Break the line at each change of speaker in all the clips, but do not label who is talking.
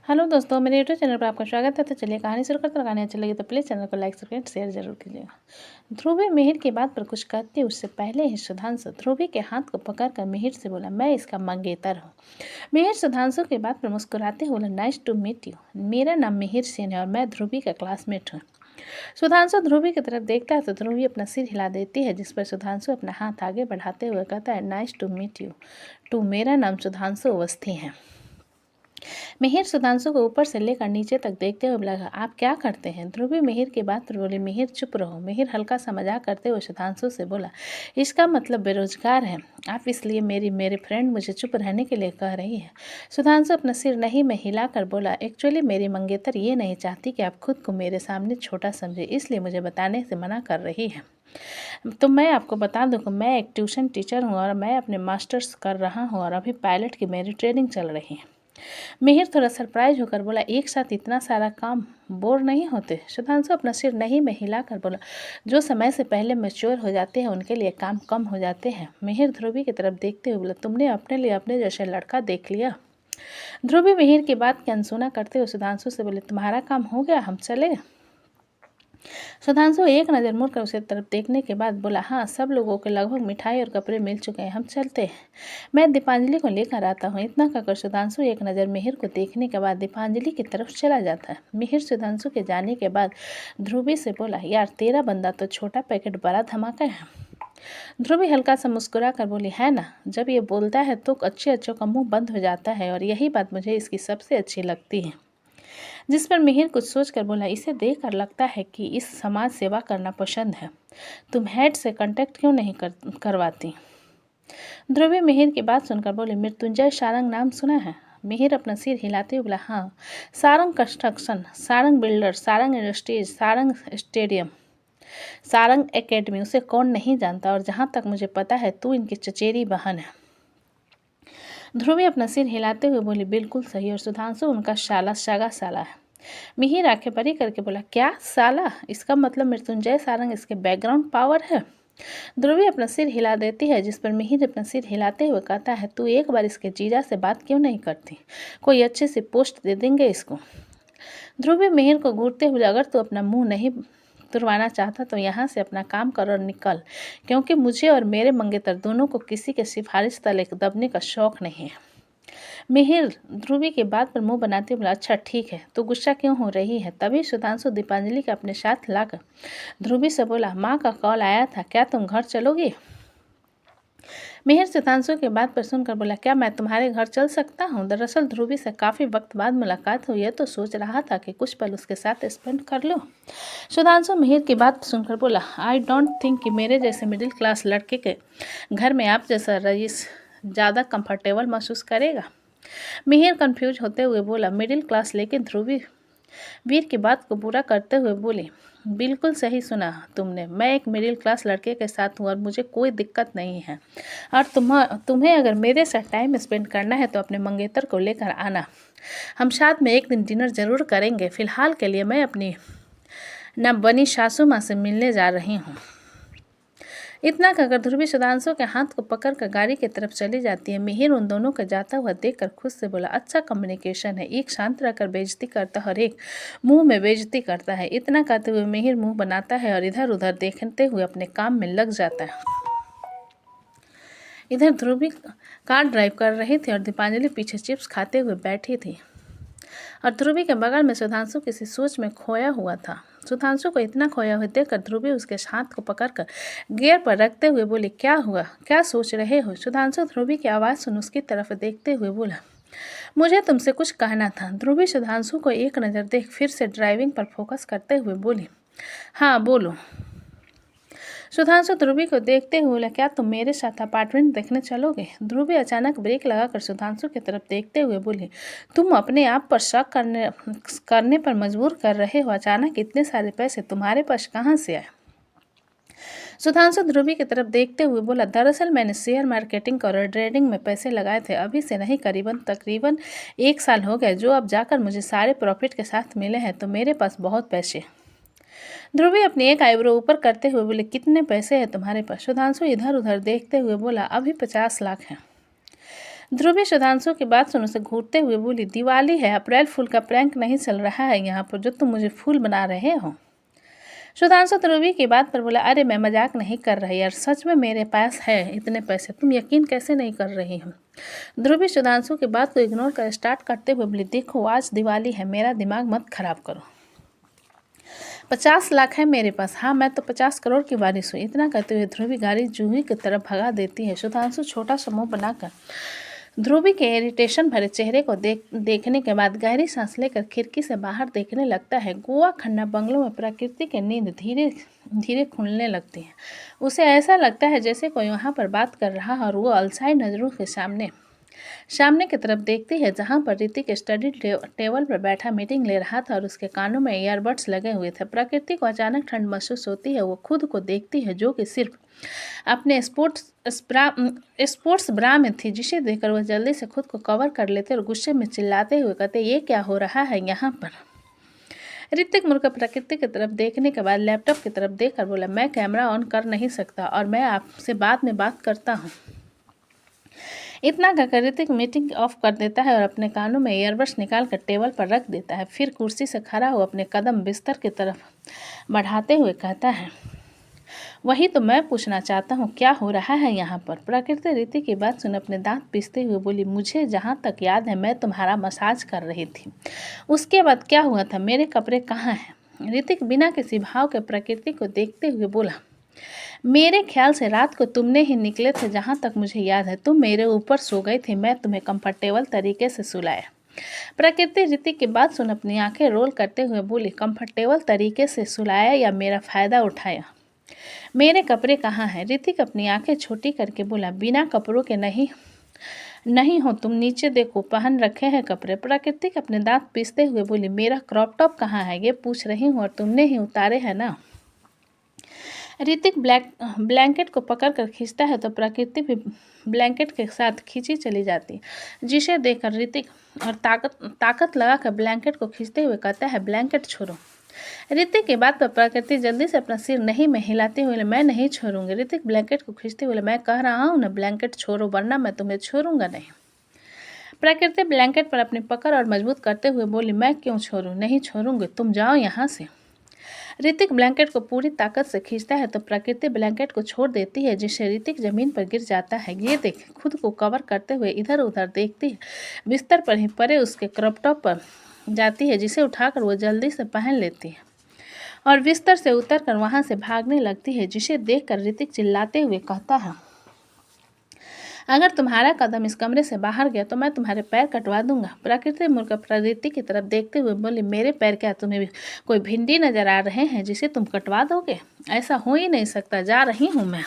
Hello दोस्तों, मेरे YouTube channel पर आपका स्वागत है। तो चलिए कहानी शुरू करते हैं। कहानी अच्छी लगी तो प्लीज़ चैनल को लाइक सब्सक्राइब शेयर जरूर कीजिएगा। ध्रुवी मिहिर की बात पर कुछ कहती उससे पहले ही सुधांशु ध्रुवी के हाथ को पकड़कर मिहिर से बोला, मैं इसका मंगेतर हूँ। मिहिर सुधांशु की बात पर मुस्कुराते हुए बोला, नाइस टू मीट यू। मेरा नाम मिहिर सेन है और मैं ध्रुवी का क्लासमेट हूँ। सुधांशु ध्रुवी की तरफ देखता है तो ध्रुवी अपना सिर हिला देती है, जिस पर सुधांशु अपना हाथ आगे बढ़ाते हुए कहता है, nice to meet you too. मेरा नाम सुधांशु अवस्थी है। मिहिर सुधांशु को ऊपर से लेकर नीचे तक देखते हुए बोला, आप क्या करते हैं? ध्रुवी मिहिर की बात पर बोली, मिहिर चुप रहो। मिहिर हल्का सा मजाक करते हुए सुधांशु से बोला, इसका मतलब बेरोजगार है आप, इसलिए मेरे फ्रेंड मुझे चुप रहने के लिए कह रही है। सुधांशु अपना सिर नहीं में हिलाकर बोला, एक्चुअली मेरी मंगेतर ये नहीं चाहती कि आप खुद को मेरे सामने छोटा समझे, इसलिए मुझे बताने से मना कर रही है। तो मैं आपको बता दूं कि मैं एक ट्यूशन टीचर हूँ और मैं अपने मास्टर्स कर रहा हूँ और अभी पायलट की मेरी ट्रेनिंग चल रही है। मिहिर थोड़ा सरप्राइज होकर बोला, एक साथ इतना सारा काम बोर नहीं होते? सुधांशु अपना सिर नहीं में हिलाकर बोला, जो समय से पहले मैच्योर हो जाते हैं उनके लिए काम कम हो जाते हैं। मिहिर ध्रुवी की तरफ देखते हुए बोला, तुमने अपने लिए अपने जैसे लड़का देख लिया? ध्रुवी मिहिर की बात की अनसुना करते हुए सुधांशु से बोले, तुम्हारा काम हो गया, हम चले? सुधांशु एक नज़र मुड़कर उसे तरफ देखने के बाद बोला, हाँ, सब लोगों को लगभग मिठाई और कपड़े मिल चुके हैं, हम चलते हैं। मैं दीपांजलि को लेकर आता हूँ। इतना कहकर सुधांशु एक नज़र मिहिर को देखने के बाद दीपांजलि की तरफ चला जाता है। मिहिर सुधांशु के जाने के बाद ध्रुवी से बोला, यार तेरा बंदा तो छोटा पैकेट बड़ा धमाका है। ध्रुवी हल्का सा मुस्कुरा कर बोली, है ना, जब ये बोलता है तो अच्छे अच्छों का मुंह बंद हो जाता है और यही बात मुझे इसकी सबसे अच्छी लगती है। जिस पर मिहिर कुछ सोचकर बोला, इसे देखकर लगता है कि इस समाज सेवा करना पसंद है। तुम हेड से कांटेक्ट क्यों नहीं करवाती? ध्रुवी मिहिर की बात सुनकर बोले, मृत्युंजय सारंग नाम सुना है? मिहिर अपना सिर हिलाते हुए बोला, हाँ, Sarang construction, Sarang builder, Sarang industries, Sarang stadium, Sarang academy, उसे कौन नहीं जानता। और जहाँ तक मुझे पता है तू इनकी चचेरी बहन है। ध्रुवी अपना सिर हिलाते हुए बोली, बिल्कुल सही, और सुधांशु उनका सगा साला है। मिहिर आंखें बड़ी करके बोला, क्या साला? इसका मतलब मृत्युंजय सारंग इसके बैकग्राउंड पावर है? ध्रुवी अपना सिर हिला देती है, जिस पर मिहिर अपना सिर हिलाते हुए कहता है, तू एक बार इसके जीजा से बात क्यों नहीं करती? कोई अच्छे से पोस्ट दे देंगे इसको। ध्रुवी मिहिर को घूरते हुए, अगर तू अपना मुंह नहीं तुरवाना चाहता तो यहाँ से अपना काम कर और निकल, क्योंकि मुझे और मेरे मंगेतर दोनों को किसी के सिफारिश तले दबने का शौक नहीं है। मिहिर ध्रुवी की बात पर मुंह बनाते बोला, अच्छा ठीक है, तो गुस्सा क्यों हो रही है? तभी सुधांशु दीपांजलि के अपने साथ लाकर ध्रुवी से बोला, माँ का कॉल आया था, क्या तुम घर चलोगी? मिहिर सुधांशु की बात पर सुनकर बोला, क्या मैं तुम्हारे घर चल सकता हूँ? दरअसल ध्रुवी से काफ़ी वक्त बाद मुलाकात हुई है तो सोच रहा था कि कुछ पल उसके साथ स्पेंड कर लो। सुधांशु मिहिर की बात सुनकर बोला, आई डोंट थिंक कि मेरे जैसे मिडिल क्लास लड़के के घर में आप जैसा रईस ज़्यादा कंफर्टेबल महसूस करेगा। मिहिर कंफ्यूज होते हुए बोला, मिडिल क्लास? लेकिन ध्रुवी वीर की बात को पूरा करते हुए बोली, बिल्कुल सही सुना तुमने, मैं एक मिडिल क्लास लड़के के साथ हूँ और मुझे कोई दिक्कत नहीं है। और तुम्हें अगर मेरे साथ टाइम स्पेंड करना है तो अपने मंगेतर को लेकर आना, हम साथ में एक दिन डिनर ज़रूर करेंगे। फिलहाल के लिए मैं अपनी न बनी सासू माँ से मिलने जा रही हूँ। इतना कहकर ध्रुवी सुधांशु के हाथ को पकड़कर गाड़ी की तरफ चली जाती है। मिहिर उन दोनों को जाता हुआ देखकर खुद से बोला, अच्छा कम्युनिकेशन है, एक शांत रहकर बेइज्जती करता है और एक मुंह में बेइज्जती करता है। इतना कहते हुए मिहिर मुंह बनाता है और इधर उधर देखते हुए अपने काम में लग जाता है। इधर ध्रुवी कार ड्राइव कर रही थी और दीपांजलि पीछे चिप्स खाते हुए बैठी थी और ध्रुवी के बगल में सुधांशु किसी सोच में खोया हुआ था। सुधांशु को इतना खोया हुआ देखकर ध्रुवी उसके हाथ को पकड़कर गियर पर रखते हुए बोली, क्या हुआ, क्या सोच रहे हो? सुधांशु ध्रुवी की आवाज़ सुन उसकी तरफ देखते हुए बोला, मुझे तुमसे कुछ कहना था। ध्रुवी सुधांशु को एक नज़र देख फिर से ड्राइविंग पर फोकस करते हुए बोली, हाँ बोलो। सुधांशु ध्रुवी को देखते हुए बोला, क्या तुम मेरे साथ अपार्टमेंट देखने चलोगे? ध्रुवी अचानक ब्रेक लगाकर सुधांशु की तरफ देखते हुए बोली, तुम अपने आप पर शक करने पर मजबूर कर रहे हो। अचानक इतने सारे पैसे तुम्हारे पास कहाँ से आए? सुधांशु ध्रुवी की तरफ देखते हुए बोला, दरअसल मैंने शेयर मार्केटिंग और ट्रेडिंग में पैसे लगाए थे, अभी से नहीं तकरीबन 1 साल हो गए, जो अब जाकर मुझे सारे प्रॉफिट के साथ मिले हैं, तो मेरे पास बहुत पैसे। ध्रुवी अपनी एक आईब्रो ऊपर करते हुए बोले, कितने पैसे हैं तुम्हारे पास? सुधांशु इधर उधर देखते हुए बोला, अभी 50 लाख हैं। ध्रुवी सुधांशु की बात सुन उसे घूरते हुए बोली, दिवाली है, अप्रैल फूल का प्रैंक नहीं चल रहा है यहाँ पर जो तुम मुझे फूल बना रहे हो। सुधांशु ध्रुवी की बात पर बोला, अरे मैं मजाक नहीं कर रही यार, सच में मेरे पास है इतने पैसे, तुम यकीन कैसे नहीं कर रही हो। ध्रुवी सुधांशु की बात को इग्नोर कर स्टार्ट करते हुए बोली, देखो आज दिवाली है, मेरा दिमाग मत खराब करो। 50 लाख है मेरे पास, हाँ मैं तो 50 करोड़ की बारिश हुई। इतना कहते हुए ध्रुवी गाड़ी जूही की तरफ भगा देती है। सुधांशु छोटा सा मुंह बनाकर ध्रुवी के इरिटेशन भरे चेहरे को देखने के बाद गहरी सांस लेकर खिड़की से बाहर देखने लगता है। गोवा खन्ना बंगलों में प्रकृति की नींद धीरे धीरे खुलने लगती है। उसे ऐसा लगता है जैसे कोई वहाँ पर बात कर रहा है और वो अलसाई नजरों के सामने की तरफ देखती है जहाँ पर ऋतिक स्टडी टेबल पर बैठा मीटिंग ले रहा था और उसके कानों में ईयरबड्स लगे हुए थे। प्रकृति को अचानक ठंड महसूस होती है। वो खुद को देखती है जो कि सिर्फ अपने स्पोर्ट्स ब्रा में थी, जिसे देखकर वह जल्दी से खुद को कवर कर लेते और गुस्से में चिल्लाते हुए कहते, ये क्या हो रहा है यहाँ पर। ऋतिक मुड़कर प्रकृति की तरफ देखने के बाद लैपटॉप की तरफ देखकर बोला, मैं कैमरा ऑन कर नहीं सकता और मैं आपसे बाद में बात करता हूँ। इतना कहकर ऋतिक मीटिंग ऑफ कर देता है और अपने कानों में ईयरबड्स निकाल कर टेबल पर रख देता है। फिर कुर्सी से खड़ा हो अपने कदम बिस्तर की तरफ बढ़ाते हुए कहता है, वही तो मैं पूछना चाहता हूँ, क्या हो रहा है यहाँ पर। प्रकृति ऋतिक की बात सुन अपने दांत पीसते हुए बोली, मुझे जहाँ तक याद है मैं तुम्हारा मसाज कर रही थी, उसके बाद क्या हुआ था, मेरे कपड़े कहाँ हैं। ऋतिक बिना किसी भाव के प्रकृति को देखते हुए बोला, मेरे ख्याल से रात को तुमने ही निकले थे, जहाँ तक मुझे याद है तुम मेरे ऊपर सो गई थी, मैं तुम्हें कंफर्टेबल तरीके से सुलाया। प्रकृति ऋतिक की बात सुन अपनी आंखें रोल करते हुए बोली, कंफर्टेबल तरीके से सुलाया या मेरा फ़ायदा उठाया, मेरे कपड़े कहाँ हैं। ऋतिक अपनी आंखें छोटी करके बोला, बिना कपड़ों के नहीं हो तुम, नीचे देखो पहन रखे हैं कपड़े। प्रकृति अपने दांत पीसते हुए बोली, मेरा क्रॉप टॉप कहाँ है, ये पूछ रही हूँ और तुमने ही उतारे हैं ना। ऋतिक ब्लैंकेट को पकड़कर खींचता है तो प्रकृति भी ब्लैंकेट के साथ खींची चली जाती, जिसे देखकर ऋतिक और ताकत लगाकर ब्लैंकेट को खींचते हुए कहता है, ब्लैंकेट छोड़ो। ऋतिक की बात पर प्रकृति जल्दी से अपना सिर नहीं में हिलाते हुए, मैं नहीं छोड़ूंगी। ऋतिक ब्लैंकेट को खींचते हुए, मैं कह रहा हूँ ना ब्लैंकेट छोड़ो वरना मैं तुम्हें छोड़ूंगा नहीं। प्रकृति ब्लैंकेट पर अपनी पकड़ और मजबूत करते हुए बोली, मैं क्यों छोड़ूं, नहीं छोड़ूंगी, तुम जाओ यहाँ से। ऋतिक ब्लैंकेट को पूरी ताकत से खींचता है तो प्रकृति ब्लैंकेट को छोड़ देती है, जिससे ऋतिक जमीन पर गिर जाता है। ये देख खुद को कवर करते हुए इधर उधर देखती है। बिस्तर पर ही पड़े उसके क्रॉप टॉप पर जाती है, जिसे उठाकर वो जल्दी से पहन लेती है और बिस्तर से उतरकर वहाँ से भागने लगती है, जिसे देखकर ऋतिक चिल्लाते हुए कहता है, अगर तुम्हारा कदम इस कमरे से बाहर गया तो मैं तुम्हारे पैर कटवा दूंगा। प्रकृति मुड़कर प्रकृति की तरफ देखते हुए बोली, मेरे पैर क्या तुम्हें कोई भिंडी नजर आ रहे हैं जिसे तुम कटवा दोगे, ऐसा हो ही नहीं सकता, जा रही हूँ मैं।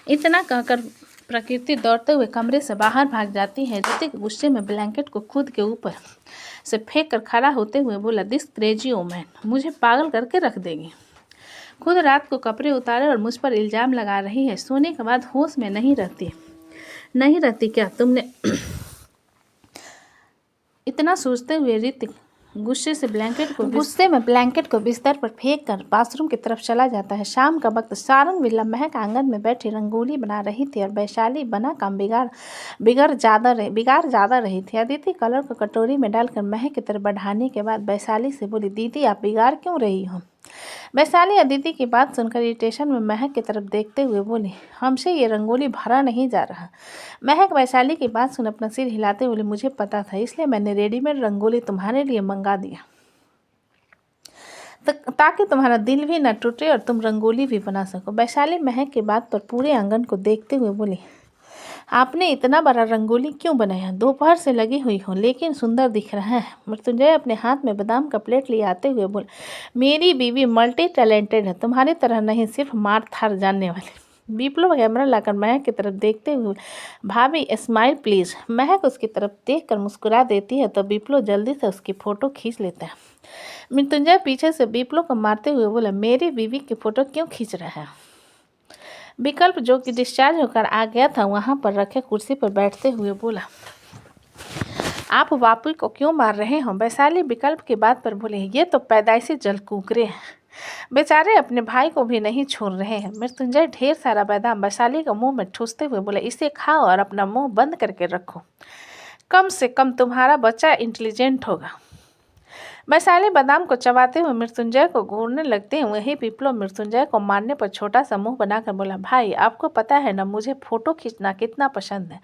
इतना कहकर प्रकृति दौड़ते हुए कमरे से बाहर भाग जाती है। ऋतिक गुस्से में ब्लैंकेट को खुद के ऊपर से फेंक कर खड़ा होते हुए बोला, दिस क्रेजी वुमन मुझे पागल करके रख देगी, खुद रात को कपड़े उतारे और मुझ पर इल्ज़ाम लगा रही है, सोने के बाद होश में नहीं रहती क्या तुमने। इतना सोचते हुए ऋतिक गुस्से में ब्लैंकेट को बिस्तर पर फेंक कर बाथरूम की तरफ चला जाता है। शाम का वक्त सारंग विला महक आंगन में बैठी रंगोली बना रही थी और वैशाली बना काम बिगाड़ ज़्यादा रही थी। अदिति कलर को कटोरी में डालकर महक की तरफ बढ़ाने के बाद वैशाली से बोली, दीदी आप बिगाड़ क्यों रही हो। वैशाली अदिति की बात सुनकर इरिटेशन में महक की तरफ देखते हुए बोली, हमसे ये रंगोली भरा नहीं जा रहा। महक वैशाली की बात सुन अपना सिर हिलाते हुए, मुझे पता था इसलिए मैंने रेडीमेड रंगोली तुम्हारे लिए मंगा दिया ताकि तुम्हारा दिल भी न टूटे और तुम रंगोली भी बना सको। वैशाली महक की बात पर पूरे आंगन को देखते हुए बोली, आपने इतना बड़ा रंगोली क्यों बनाया, दोपहर से लगी हुई हो लेकिन सुंदर दिख रहा है। मृत्युंजय अपने हाथ में बादाम का प्लेट लिए आते हुए बोले, मेरी बीवी मल्टी टैलेंटेड है, तुम्हारी तरह नहीं सिर्फ मार थार जानने वाली। विप्लव कैमरा लाकर महक की तरफ देखते हुए, भाभी स्माइल प्लीज। महक उसकी तरफ देखकर मुस्कुरा देती है तो विप्लव जल्दी से उसकी फोटो खींच लेता है। मृत्युंजय पीछे से विप्लव को मारते हुए बोला, मेरी बीवी की फोटो क्यों खींच रहा है। विकल्प जो कि डिस्चार्ज होकर आ गया था वहां पर रखे कुर्सी पर बैठते हुए बोला, आप बापू को क्यों मार रहे हो। वैशाली विकल्प की बात पर बोले, ये तो पैदाइशी जलकुकरे हैं, बेचारे अपने भाई को भी नहीं छोड़ रहे हैं। मृत्युंजय ढेर सारा बादाम वैशाली का मुंह में ठूसते हुए बोले, इसे खाओ और अपना मुंह बंद करके रखो, कम से कम तुम्हारा बच्चा इंटेलिजेंट होगा। वैशाली बादाम को चबाते हुए मृत्युंजय को घूरने लगते हैं। वही विप्लव मृत्युंजय को मारने पर छोटा सा मुंह बनाकर बोला, भाई आपको पता है ना मुझे फोटो खींचना कितना पसंद है।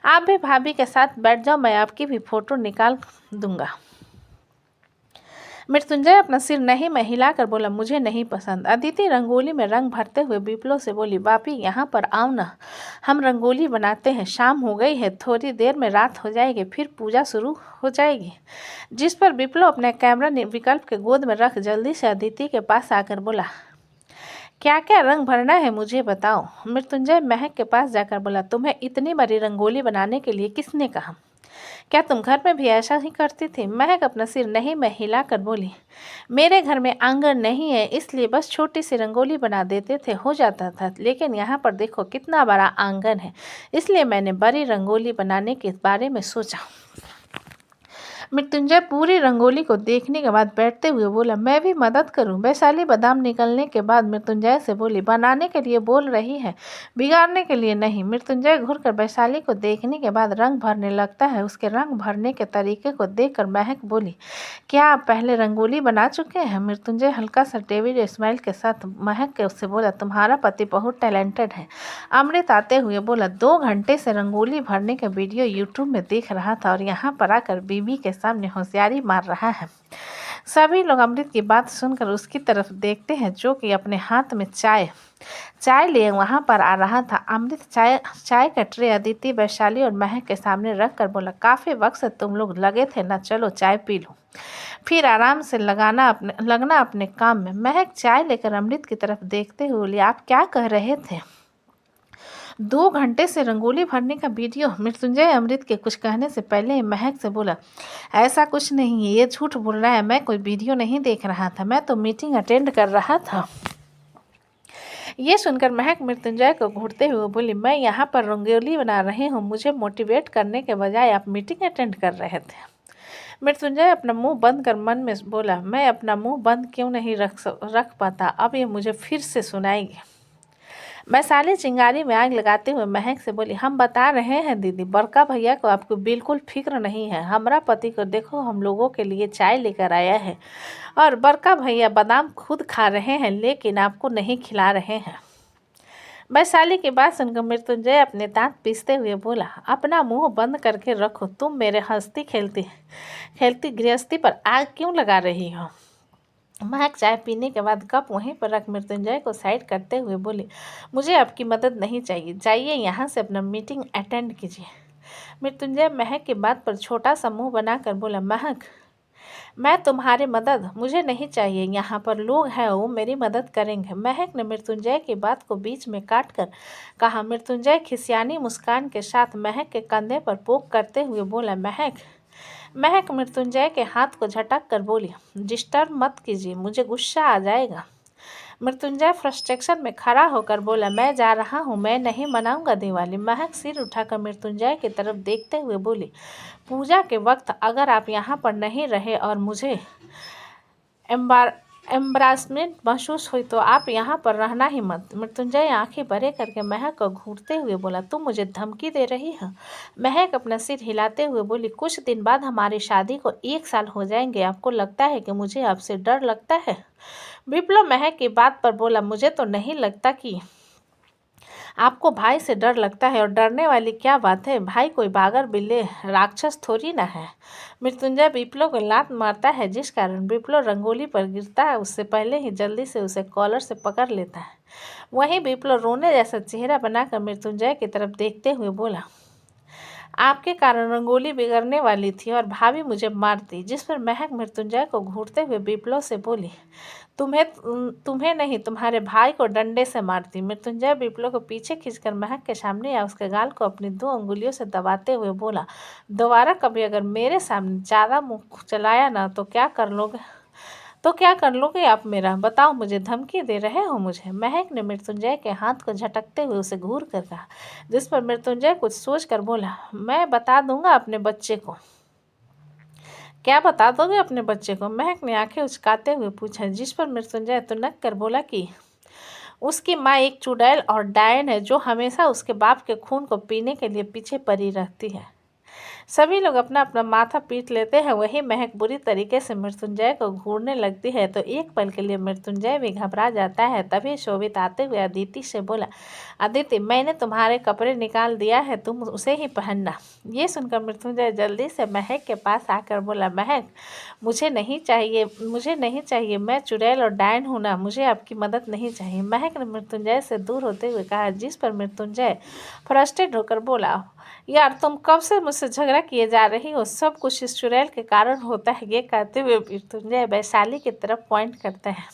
आप भी भाभी के साथ बैठ जाओ, मैं आपकी भी फोटो निकाल दूंगा। मृत्युंजय अपना सिर नहीं में हिलाकर बोला, मुझे नहीं पसंद। अदिति रंगोली में रंग भरते हुए विप्लव से बोली, बापी यहाँ पर आओ ना, हम रंगोली बनाते हैं। शाम हो गई है, थोड़ी देर में रात हो जाएगी, फिर पूजा शुरू हो जाएगी। जिस पर विप्लव अपने कैमरा विकल्प के गोद में रख जल्दी से अदिति के पास आकर बोला, क्या क्या रंग भरना है मुझे बताओ। मृत्युंजय महक के पास जाकर बोला, तुम्हें इतनी बड़ी रंगोली बनाने के लिए किसने कहा? क्या तुम घर में भी ऐसा ही करती थी? महक अपना सिर नहीं में हिलाकर बोली, मेरे घर में आंगन नहीं है, इसलिए बस छोटी सी रंगोली बना देते थे, हो जाता था। लेकिन यहाँ पर देखो कितना बड़ा आंगन है, इसलिए मैंने बड़ी रंगोली बनाने के बारे में सोचा। मृत्युंजय पूरी रंगोली को देखने के बाद बैठते हुए बोला, मैं भी मदद करूं। वैशाली बादाम निकलने के बाद मृत्युंजय से बोली, बनाने के लिए बोल रही है, बिगाड़ने के लिए नहीं। मृत्युंजय घूरकर वैशाली को देखने के बाद रंग भरने लगता है। उसके रंग भरने के तरीके को देखकर महक बोली, क्या आप पहले रंगोली बना चुके हैं? मृत्युंजय हल्का सा डेविड स्माइल के साथ महक के उससे बोला, तुम्हारा पति बहुत टैलेंटेड है। अमृत आते हुए बोला, 2 घंटे से रंगोली भरने का वीडियो यूट्यूब में देख रहा था और यहाँ पर आकर बीवी के सामने होशियारी मार रहा है। सभी लोग अमृत की बात सुनकर उसकी तरफ देखते हैं, जो कि अपने हाथ में चाय लिए वहां पर आ रहा था। अमृत चाय का ट्रे अदिति, वैशाली और महक के सामने रखकर बोला, काफी वक्त से तुम लोग लगे थे ना, चलो चाय पी लो, फिर आराम से लगना अपने काम में। महक चाय लेकर अमृत की तरफ देखते हुए बोली, आप क्या कह रहे थे? 2 घंटे से रंगोली भरने का वीडियो? मृत्युंजय अमृत के कुछ कहने से पहले ही महक से बोला, ऐसा कुछ नहीं है, ये झूठ बोल रहा है, मैं कोई वीडियो नहीं देख रहा था, मैं तो मीटिंग अटेंड कर रहा था। ये सुनकर महक मृत्युंजय को घूरते हुए बोली, मैं यहाँ पर रंगोली बना रही हूँ, मुझे मोटिवेट करने के बजाय आप मीटिंग अटेंड कर रहे थे। मृत्युंजय अपना मुंह बंद कर मन में बोला, मैं अपना मुंह बंद क्यों नहीं रख पाता, अब ये मुझे फिर से सुनाएगी। वैशाली चिंगारी में आग लगाते हुए महक से बोली, हम बता रहे हैं दीदी, बड़का भैया को आपको बिल्कुल फिक्र नहीं है। हमारा पति को देखो, हम लोगों के लिए चाय लेकर आया है और बड़का भैया बादाम खुद खा रहे हैं, लेकिन आपको नहीं खिला रहे हैं। वैशाली की बात सुनकर मृत्युंजय अपने दांत पीसते हुए बोला, अपना मुंह बंद करके रखो, तुम मेरे हंसती खेलती गृहस्थी पर आग क्यों लगा रही हो? महक चाय पीने के बाद कप वहीं पर रख मृत्युंजय को साइड करते हुए बोली, मुझे आपकी मदद नहीं चाहिए, जाइए यहाँ से अपना मीटिंग अटेंड कीजिए। मृत्युंजय महक की बात पर छोटा सा मुंह बनाकर बोला, महक, मैं तुम्हारी मदद मुझे नहीं चाहिए, यहाँ पर लोग हैं वो मेरी मदद करेंगे। महक ने मृत्युंजय की बात को बीच में काट कर कहा। मृत्युंजय खिसियानी मुस्कान के साथ महक के कंधे पर पोक करते हुए बोला, महक मृत्युंजय के हाथ को झटक कर बोली, डिस्टर्ब मत कीजिए, मुझे गुस्सा आ जाएगा। मृत्युंजय फ्रस्ट्रेशन में खड़ा होकर बोला, मैं जा रहा हूँ, मैं नहीं मनाऊंगा दिवाली। महक सिर उठाकर मृत्युंजय की तरफ देखते हुए बोली, पूजा के वक्त अगर आप यहाँ पर नहीं रहे और मुझे एम्बारासमेंट महसूस हुई तो आप यहाँ पर रहना ही मत। मृत्युंजय आंखें बड़े करके महक को घूरते हुए बोला, तुम मुझे धमकी दे रही हो? महक अपना सिर हिलाते हुए बोली, कुछ दिन बाद हमारी शादी को 1 साल हो जाएंगे, आपको लगता है कि मुझे आपसे डर लगता है? विप्लव महक की बात पर बोला, मुझे तो नहीं लगता कि आपको भाई से डर लगता है, और डरने वाली क्या बात है, भाई कोई बागर बिल्ले राक्षस थोड़ी ना है। मृत्युंजय विप्लव को लात मारता है, जिस कारण विप्लव रंगोली पर गिरता है, उससे पहले ही जल्दी से उसे कॉलर से पकड़ लेता है। वहीं विप्लव रोने जैसा चेहरा बनाकर मृत्युंजय की तरफ देखते हुए बोला, आपके कारण रंगोली बिगड़ने वाली थी और मुझे मारती। जिस पर महक मृत्युंजय को घूरते हुए विप्लव से बोली, तुम्हें नहीं, तुम्हारे भाई को डंडे से मारती। मृत्युंजय विप्लव को पीछे खींचकर महक के सामने या उसके गाल को अपनी 2 अंगुलियों से दबाते हुए बोला, दोबारा कभी अगर मेरे सामने ज़्यादा मुँह चलाया ना तो क्या कर लोगे आप मेरा, बताओ, मुझे धमकी दे रहे हो मुझे? महक ने मृत्युंजय के हाथ को झटकते हुए उसे घूर कर कहा। जिस पर मृत्युंजय कुछ सोच कर बोला, मैं बता दूंगा अपने बच्चे को। क्या बता दोगे अपने बच्चे को? महक ने आंखें उचकाते हुए पूछा, जिस पर मृत्युंजय तुनक कर बोला कि उसकी माँ एक चुड़ैल और डायन है जो हमेशा उसके बाप के खून को पीने के लिए पीछे पड़ी रहती है। सभी लोग अपना अपना माथा पीट लेते हैं। वही महक बुरी तरीके से मृत्युंजय को घूरने लगती है तो एक पल के लिए मृत्युंजय भी घबरा जाता है। तभी शोभित आते हुए अदिति से बोला, अदिति मैंने तुम्हारे कपड़े निकाल दिया है, तुम उसे ही पहनना। ये सुनकर मृत्युंजय जल्दी से महक के पास आकर बोला, महक मुझे नहीं चाहिए, मैं चुड़ैल और डायन हूँ ना, मुझे आपकी मदद नहीं चाहिए। महक ने मृत्युंजय से दूर होते हुए कहा, जिस पर मृत्युंजय फ्रस्ट्रेट होकर बोला, यार तुम कब से मुझसे झगड़ा किए जा रही हो, सब कुछ इस चुड़ैल के कारण होता है। ये कहते हुए मृत्युंजय वैशाली की तरफ पॉइंट करते हैं।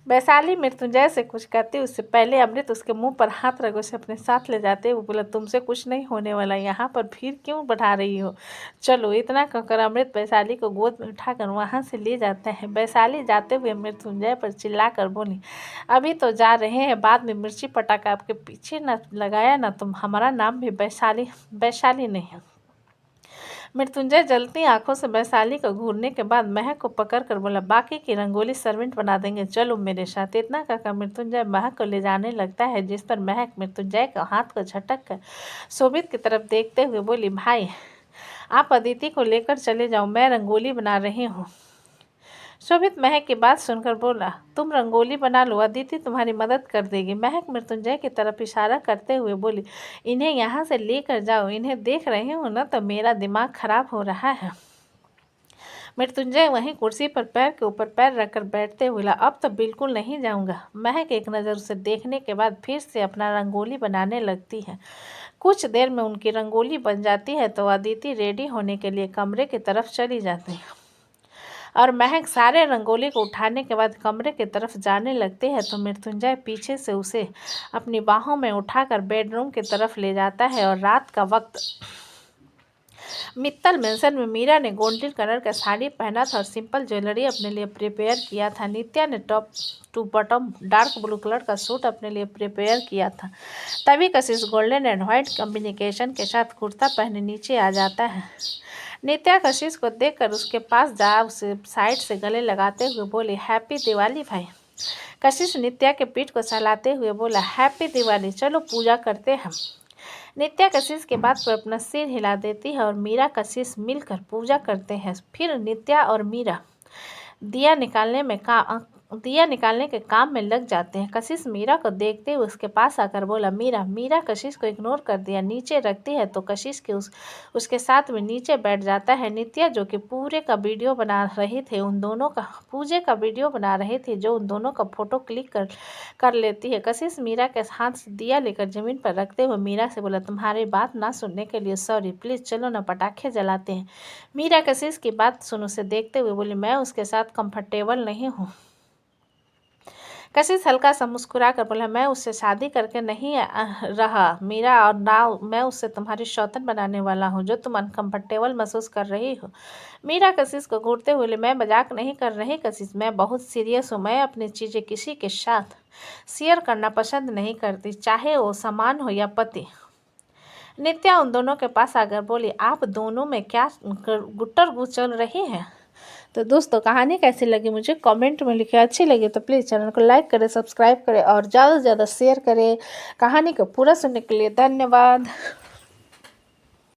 वैशाली मृत्युंजय से कुछ कहती उससे पहले अमृत उसके मुंह पर हाथ रख उसे अपने साथ ले जाते हुए बोला, तुमसे कुछ नहीं होने वाला, यहाँ पर भीड़ क्यों बढ़ा रही हो, चलो। इतना कहकर अमृत वैशाली को गोद में उठाकर वहाँ से ले जाते हैं। वैशाली जाते हुए मृत्युंजय पर चिल्लाकर बोली, अभी तो जा रहे हैं, बाद में मिर्ची पटाखा आपके पीछे न लगाया ना तुम, हमारा नाम भी वैशाली नहीं है। मृत्युंजय जलती आंखों से वैशाली को घूरने के बाद महक को पकड़कर बोला, बाकी की रंगोली सर्वेंट बना देंगे, चलो मेरे साथ। इतना कहकर मृत्युंजय महक को ले जाने लगता है, जिस पर महक मृत्युंजय के हाथ को झटक कर शोभित की तरफ देखते हुए बोली, भाई आप अदिति को लेकर चले जाओ, मैं रंगोली बना रही हूँ। शोभित महक की बात सुनकर बोला, तुम रंगोली बना लो, अदिति तुम्हारी मदद कर देगी। महक मृत्युंजय की तरफ इशारा करते हुए बोली, इन्हें यहाँ से लेकर जाओ, इन्हें देख रहे हो ना तो मेरा दिमाग खराब हो रहा है। मृत्युंजय वहीं कुर्सी पर पैर के ऊपर पैर रखकर बैठते हुए बोला, अब तो बिल्कुल नहीं जाऊंगा। महक एक नज़र उसे देखने के बाद फिर से अपना रंगोली बनाने लगती है। कुछ देर में उनकी रंगोली बन जाती है तो अदिति रेडी होने के लिए कमरे की तरफ चली जाती है और महक सारे रंगोली को उठाने के बाद कमरे की तरफ जाने लगते हैं तो मृत्युंजय पीछे से उसे अपनी बाहों में उठाकर बेडरूम की तरफ ले जाता है। और रात का वक्त मित्तल मेंशन में मीरा ने गोल्डन कलर का साड़ी पहना था और सिंपल ज्वेलरी अपने लिए प्रिपेयर किया था। नित्या ने top to bottom dark blue colour का सूट अपने लिए प्रिपेयर किया था। तभी कशिश गोल्डन एंड व्हाइट कॉम्बिनेशन के साथ कुर्ता पहने नीचे आ जाता है। नित्या कशिश को देखकर उसके पास जा उसे साइड से गले लगाते हुए बोली, हैप्पी दिवाली भाई। कशिश नित्या के पीठ को सहलाते हुए बोला, हैप्पी दिवाली, चलो पूजा करते हैं। नित्या कशिश के बात पर अपना सिर हिला देती है और मीरा कशिश मिलकर पूजा करते हैं। फिर नित्या और मीरा दिया निकालने के काम में लग जाते हैं। कशिश मीरा को देखते हुए उसके पास आकर बोला, मीरा कशिश को इग्नोर कर दिया, नीचे रखती है तो कशिश के उसके साथ में नीचे बैठ जाता है। नित्या जो कि पूजे का वीडियो बना रहे थे जो उन दोनों का फोटो क्लिक कर लेती है। कशिश मीरा के हाथ से दिया लेकर जमीन पर रखते हुए मीरा से बोला, तुम्हारी बात ना सुनने के लिए सॉरी, प्लीज़ चलो ना पटाखे जलाते हैं। मीरा कशिश की बात सुन उसे देखते हुए बोली, मैं उसके साथ कंफर्टेबल नहीं हूँ। कशिश हल्का सा मुस्कुरा कर बोला, मैं उससे शादी करके नहीं रहा मीरा, और ना मैं उससे तुम्हारी शौतन बनाने वाला हूँ जो तुम अनकम्फर्टेबल महसूस कर रही हो। मीरा कशिश को घूरते हुए बोले, मैं मजाक नहीं कर रही कशिश, मैं बहुत सीरियस हूँ। मैं अपनी चीज़ें किसी के साथ शेयर करना पसंद नहीं करती, चाहे वो सामान हो या पति। नित्या उन दोनों के पास आकर बोली, आप दोनों में क्या गुट्टर चल रही है। तो दोस्तों कहानी कैसी लगी मुझे कमेंट में लिखें। अच्छी लगी तो प्लीज़ चैनल को लाइक करें, सब्सक्राइब करें और ज़्यादा से ज़्यादा शेयर करें। कहानी को पूरा सुनने के लिए धन्यवाद।